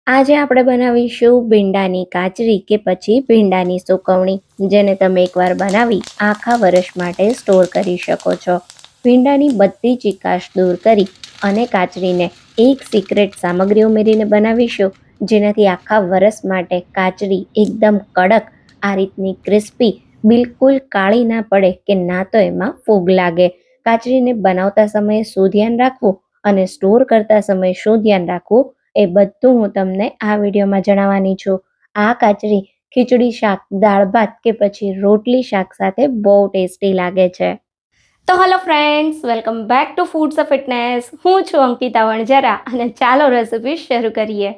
આજે આપણે બનાવીશું ભીંડાની કાચરી કે પછી ભીંડાની સુકવણી, જેને તમે એકવાર બનાવી આખા વર્ષ માટે સ્ટોર કરી શકો છો. ભીંડાની બધી ચીકાશ દૂર કરી અને કાચરીને એક સિક્રેટ સામગ્રી ઉમેરીને બનાવીશું, જેનાથી આખા વર્ષ માટે કાચરી એકદમ કડક, આ રીતની ક્રિસ્પી, બિલકુલ કાળી ના પડે કે ના તો એમાં ફૂગ લાગે. કાચરીને બનાવતા સમયે શું ધ્યાન રાખવું અને સ્ટોર કરતા સમયે શું ધ્યાન રાખવું, એ બધું હું તમને આ વિડીયોમાં જણાવવાની છું. આ કાચરી ખીચડી શાક, દાળ ભાત કે પછી રોટલી શાક સાથે બહુ ટેસ્ટી લાગે છે. તો hello friends, welcome back to foods of fitness. હું છું અંકિતા વણઝરા અને ચાલો રેસિપી શરૂ કરીએ.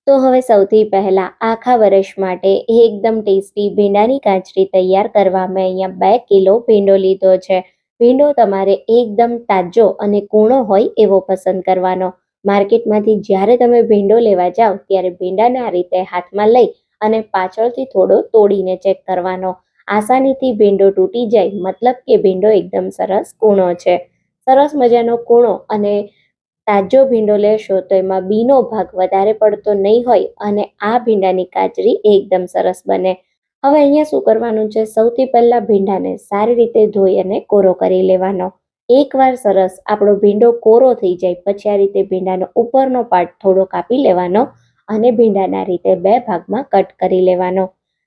તો હવે સૌથી પહેલા આખા વર્ષ માટે એકદમ ટેસ્ટી ભીંડાની કાચરી તૈયાર કરવા મેં અહીંયા 2 કિલો ભીંડો લીધો છે. ભીંડો તમારે એકદમ તાજો અને કૂણો હોય એવો પસંદ કરવાનો. માર્કેટમાંથી જ્યારે તમે ભીંડો લેવા જાઓ ત્યારે ભીંડાને આ રીતે હાથમાં લઈ અને પાછળથી થોડો તોડીને ચેક કરવાનો. આસાનીથી ભીંડો તૂટી જાય મતલબ કે ભીંડો એકદમ સરસ કૂણો છે. સરસ મજાનો કૂણો અને તાજો ભીંડો લેશો તો એમાં બીનો ભાગ વધારે પડતો નહીં હોય અને આ ભીંડાની કાચરી એકદમ સરસ બને. હવે અહીંયા શું કરવાનું છે, સૌથી પહેલા ભીંડાને સારી રીતે ધોઈ અને કોરો કરી લેવાનો. એકવાર સરસ આપણો ભીંડો કોરો થઈ જાય પછી આ રીતે ભીંડાનો ઉપરનો પાર્ટ થોડો કાપી લેવાનો અને ભીંડાના રીતે 2 ભાગમાં કટ કરી લેવાનો.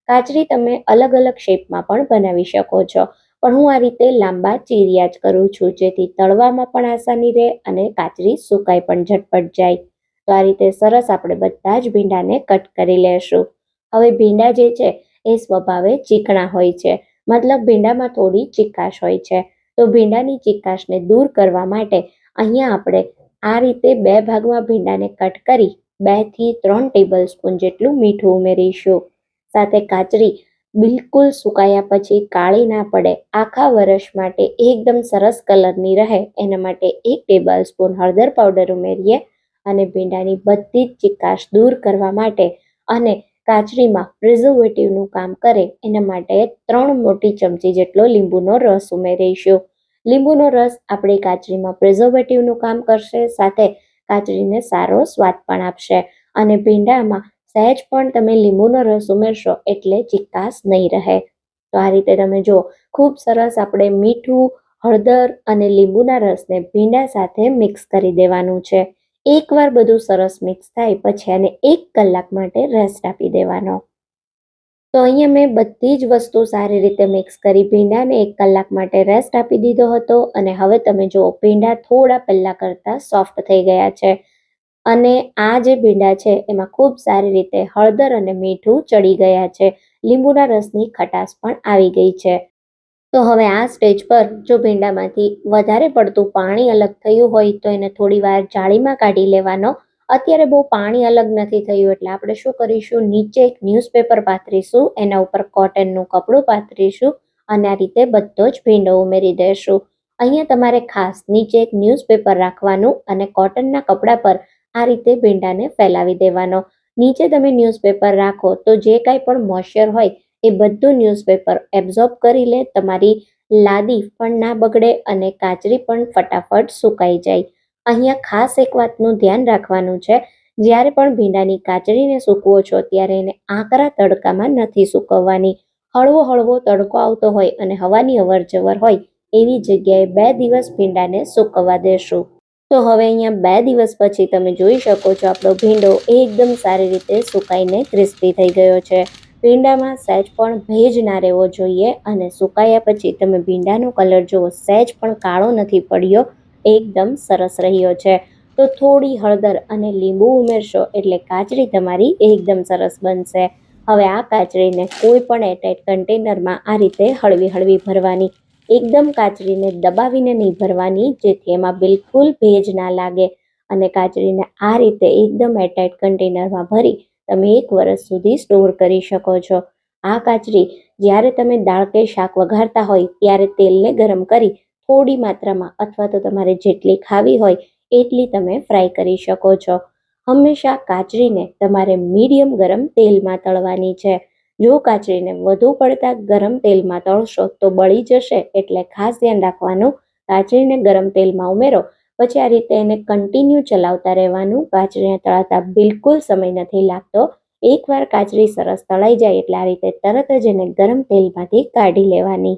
કાચરી તમે અલગ અલગ શેપમાં પણ બનાવી શકો છો, પણ હું આ રીતે લાંબા ચીરિયા જ કરું છું, જેથી તળવામાં પણ આસાની રહે અને કાચરી સુકાઈ પણ ઝટપટ જાય. તો આ રીતે સરસ આપણે બધા જ ભીંડાને કટ કરી લેશું. હવે ભીંડા જે છે એ સ્વભાવે ચીકણા હોય છે, મતલબ ભીંડામાં થોડી ચીકાશ હોય છે. તો ભીંડાની ચીકાશને દૂર કરવા માટે અહીંયા આપણે આ રીતે 2 ભાગમાં ભીંડાને કટ કરી 2 થી 3 ટેબલ સ્પૂન જેટલું મીઠું ઉમેરીશું. સાથે કાચરી બિલકુલ સુકાયા પછી કાળી ના પડે, આખા વર્ષ માટે એકદમ સરસ કલરની રહે એના માટે 1 ટેબલ સ્પૂન હળદર પાવડર ઉમેરીએ અને ભીંડાની બધી જ ચીકાશ દૂર કરવા માટે અને કાચરીમાં પ્રિઝર્વેટિવનું કામ કરે એના માટે 3 મોટી ચમચી જેટલો લીંબુનો રસ ઉમેરીશું. લીંબુનો રસ આપણી કાચરીમાં પ્રિઝર્વેટિવનું કામ કરશે, સાથે કાચરીને સારો સ્વાદ પણ આપશે અને ભીંડામાં સહેજ પણ તમે લીંબુનો રસ ઉમેરશો એટલે ચીકાશ નહીં રહે. તો આ રીતે તમે જો ખૂબ સરસ આપણે મીઠું, હળદર અને લીંબુના રસને ભીંડા સાથે મિક્સ કરી દેવાનું છે. એકવાર બધું સરસ મિક્સ થાય પછી આને 1 કલાક માટે રેસ્ટ આપી દેવાનો. તો અહીંયા મેં બધી જ વસ્તુ સારી રીતે મિક્સ કરી ભીંડાને 1 કલાક માટે રેસ્ટ આપી દીધો હતો અને હવે તમે જુઓ ભીંડા થોડા પહેલા કરતાં સોફ્ટ થઈ ગયા છે અને આ જે ભીંડા છે એમાં ખૂબ સારી રીતે હળદર અને મીઠું ચડી ગયા છે. લીંબુના રસની ખટાશ પણ આવી ગઈ છે. તો હવે આ સ્ટેજ પર જો ભીંડામાંથી વધારે પડતું પાણી અલગ થયું હોય તો એને થોડી વાર જાળીમાં કાઢી લેવાનો. અત્યારે બહુ પાણી અલગ નથી થયું એટલે આપણે શું કરીશું, નીચે એક ન્યૂઝપેપર પાથરીશું, એના ઉપર કોટનનું કપડું પાથરીશું અને આ રીતે બધો જ ભીંડો ઉમેરી દઈશું. અહીંયા તમારે ખાસ નીચે એક ન્યૂઝપેપર રાખવાનું અને કોટનના કપડા પર આ રીતે ભીંડાને ફેલાવી દેવાનો. નીચે તમે ન્યૂઝપેપર રાખો તો જે કાંઈ પણ મોઇશ્ચર હોય એ બધું ન્યૂઝપેપર એબ્ઝોર્બ કરી લે, તમારી લાદી પણ ના બગડે અને કાચરી પણ ફટાફટ સુકાઈ જાય. અહીંયા ખાસ એક વાતનું ધ્યાન રાખવાનું છે, જ્યારે પણ ભીંડાની કાચરીને સૂકવો છો ત્યારે એને આકરા તડકામાં નથી સૂકવવાની. હળવો હળવો તડકો આવતો હોય અને હવાની અવર જવર હોય એવી જગ્યાએ 2 દિવસ ભીંડાને સૂકવવા દેશું. તો હવે અહીંયા 2 દિવસ પછી તમે જોઈ શકો છો આપણો ભીંડો એકદમ સારી રીતે સુકાઈને ક્રિસ્પી થઈ ગયો છે. ભીંડામાં સહેજ પણ ભેજ ના રહેવો જોઈએ અને સુકાયા પછી તમે ભીંડાનો કલર જુઓ, સહેજ પણ કાળો નથી પડ્યો, એકદમ સરસ રહ્યો છે. તો થોડી હળદર અને લીંબુ ઉમેરશો એટલે કાચરી તમારી એકદમ સરસ બનશે. હવે આ કાચરીને કોઈ પણ એરટાઇટ કન્ટેનરમાં આ રીતે હળવી હળવી ભરવાની. એકદમ કાચરીને દબાવીને નહીં ભરવાની, જેથી એમાં બિલકુલ ભેજ ના લાગે અને કાચરીને આ રીતે એકદમ એરટાઇટ કન્ટેનરમાં ભરી તમે 1 વર્ષ સુધી સ્ટોર કરી શકો છો. આ કાચરી જ્યારે તમે દાળ કે શાક વઘારતા હોય ત્યારે તેલને ગરમ કરી થોડી માત્રામાં અથવા તો તમારે જેટલી ખાવી હોય એટલી તમે ફ્રાય કરી શકો છો. હંમેશા કાચરીને તમારે મીડિયમ ગરમ તેલમાં તળવાની છે. જો કાચરીને વધુ પડતા ગરમ તેલમાં તળશો તો બળી જશે, એટલે ખાસ ધ્યાન રાખવાનું. કાચરીને ગરમ તેલમાં ઉમેરો પછી આ રીતે એને કન્ટિન્યુ ચલાવતા રહેવાનું. કાચરીને તળાતા બિલકુલ સમય નથી લાગતો. એકવાર કાચરી સરસ તળાઈ જાય એટલે આ રીતે તરત જ એને ગરમ તેલમાંથી કાઢી લેવાની.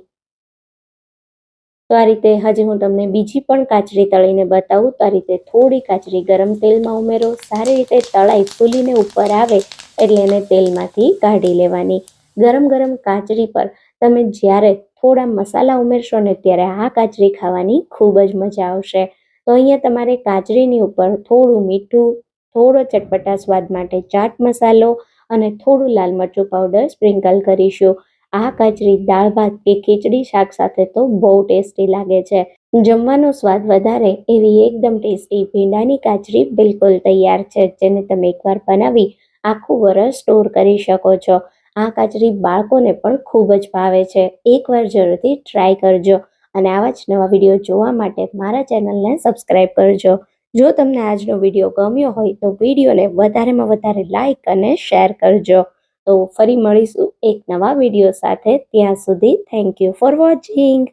તો આ રીતે હજી હું તમને બીજી પણ કાચરી તળીને બતાવું. તો આ રીતે થોડી કાચરી ગરમ તેલમાં ઉમેરો. સારી રીતે તળાઈ ફૂલીને ઉપર આવે એટલે એને તેલમાંથી કાઢી લેવાની. ગરમ ગરમ કાચરી પર તમે જ્યારે થોડા મસાલા ઉમેરશો ને ત્યારે આ કાચરી ખાવાની ખૂબ જ મજા આવશે. તો અહીંયા તમારે કાચરીની ઉપર થોડું મીઠું, થોડો ચટપટા સ્વાદ માટે ચાટ મસાલો અને થોડું લાલ મરચું પાવડર સ્પ્રિંકલ કરીશું. આ કાચરી દાળ ભાત કે ખીચડી શાક સાથે તો બહુ ટેસ્ટી લાગે છે. જમવાનો સ્વાદ વધારે એવી એકદમ ટેસ્ટી ભીંડાની કાચરી બિલકુલ તૈયાર છે, જેને તમે એકવાર બનાવી આખું વરસ સ્ટોર કરી શકો છો. આ કાચરી બાળકોને પણ ખૂબ જ ભાવે છે. એકવાર જરૂરથી ટ્રાય કરજો અને આવા જ નવા વિડીયો જોવા માટે મારા ચેનલને સબસ્ક્રાઈબ કરજો. જો તમને આજનો વિડીયો ગમ્યો હોય તો વિડીયોને વધારેમાં વધારે લાઈક અને શેર કરજો. તો ફરી મળીશું એક નવા વિડીયો સાથે. ત્યાં સુધી થેન્ક યુ ફોર વોચિંગ.